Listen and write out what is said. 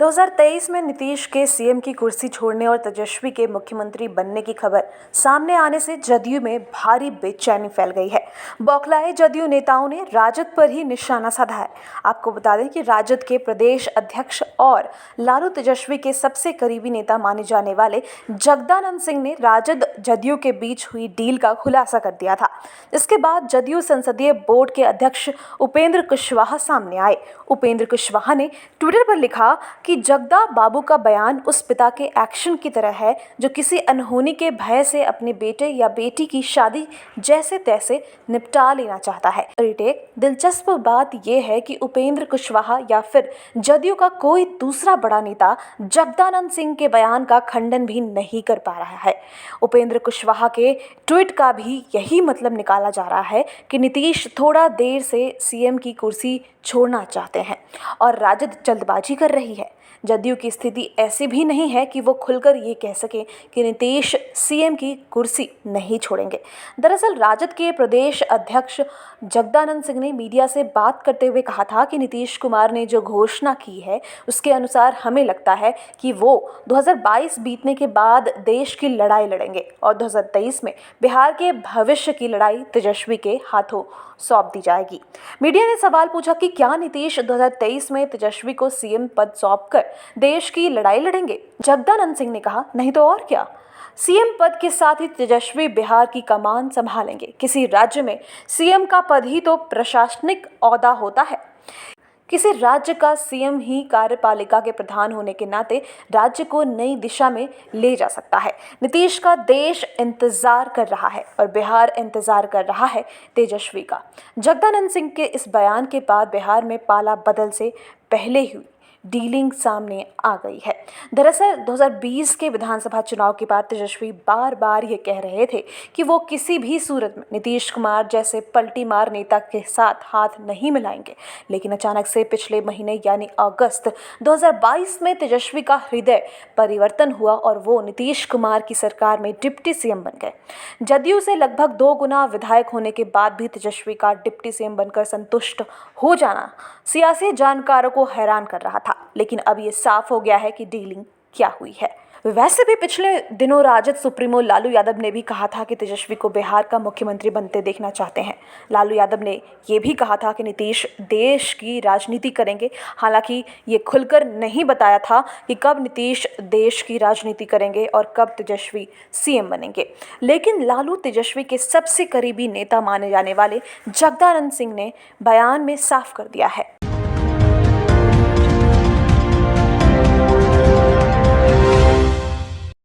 2023 में नीतीश के सीएम की कुर्सी छोड़ने और तेजस्वी के मुख्यमंत्री बनने की खबर सामने आने से जदयू में भारी बेचैनी फैल गई है। बौखलाए जदयू नेताओं ने राजद पर ही निशाना साधा है। आपको बता दें कि राजद के प्रदेश अध्यक्ष और लालू तेजस्वी के सबसे करीबी नेता माने जाने वाले जगदानंद सिंह ने राजद जदयू के बीच हुई डील का खुलासा कर दिया था। इसके बाद जदयू संसदीय बोर्ड के अध्यक्ष उपेंद्र कुशवाहा सामने आए। उपेंद्र कुशवाहा ने ट्विटर पर लिखा कि जगदा बाबू का बयान उस पिता के एक्शन की तरह है जो किसी अनहोनी के भय से अपने बेटे या बेटी की शादी जैसे तैसे निपटा लेना चाहता है। रिटेक दिलचस्प बात यह है कि उपेंद्र कुशवाहा या फिर जदयू का कोई दूसरा बड़ा नेता जगदानंद सिंह के बयान का खंडन भी नहीं कर पा रहा है। उपेंद्र कुशवाहा के ट्वीट का भी यही मतलब निकाला जा रहा है कि नीतीश थोड़ा देर से सीएम की कुर्सी छोड़ना चाहते हैं और राजद जल्दबाजी कर रही है। जदयू की स्थिति ऐसी भी नहीं है कि वो खुलकर ये कह सके कि नीतीश सीएम की कुर्सी नहीं छोड़ेंगे। दरअसल राजद के प्रदेश अध्यक्ष जगदानंद सिंह ने मीडिया से बात करते हुए कहा था कि नीतीश कुमार ने जो घोषणा की है उसके अनुसार हमें लगता है कि वो 2022 बीतने के बाद देश की लड़ाई लड़ेंगे और 2023 में बिहार के भविष्य की लड़ाई तेजस्वी के हाथों सौंप दी जाएगी। मीडिया ने सवाल पूछा कि क्या नीतीश 2023 में तेजस्वी को सीएम पद सौंपकर देश की लड़ाई लड़ेंगे। जगदानंद सिंह ने कहा, नहीं तो और क्या, सीएम पद के साथ ही तेजस्वी बिहार की कमान संभालेंगे। किसी राज्य में सीएम का पद ही तो प्रशासनिक ओहदा होता है। किसी राज्य का सीएम ही कार्यपालिका के प्रधान होने के नाते राज्य को नई दिशा में ले जा सकता है। नीतीश का देश इंतजार कर रहा है और बिहार इंतजार कर रहा है तेजस्वी का। जगदानंद सिंह के इस बयान के बाद बिहार में पाला बदल से पहले ही डीलिंग सामने आ गई है। दरअसल 2020 के विधानसभा चुनाव के बाद तेजस्वी बार बार ये कह रहे थे कि वो किसी भी सूरत में नीतीश कुमार जैसे पलटी मार नेता के साथ हाथ नहीं मिलाएंगे। लेकिन अचानक से पिछले महीने यानी अगस्त 2022 में तेजस्वी का हृदय परिवर्तन हुआ और वो नीतीश कुमार की सरकार में डिप्टी सीएम बन गए। जदयू से लगभग 2 गुना विधायक होने के बाद भी तेजस्वी का डिप्टी सीएम बनकर संतुष्ट हो जाना सियासी जानकारों को हैरान कर रहा था। लेकिन अब ये साफ हो गया है कि डीलिंग क्या हुई है। वैसे भी पिछले दिनों राजद सुप्रीमो लालू यादव ने भी कहा था कि तेजस्वी को बिहार का मुख्यमंत्री बनते देखना चाहते हैं। लालू यादव ने ये भी कहा था कि नीतीश देश की राजनीति करेंगे। हालांकि ये खुलकर नहीं बताया था कि कब नीतीश देश की राजनीति करेंगे और कब तेजस्वी सीएम बनेंगे। लेकिन लालू तेजस्वी के सबसे करीबी नेता माने जाने वाले जगदानंद सिंह ने बयान में साफ कर दिया है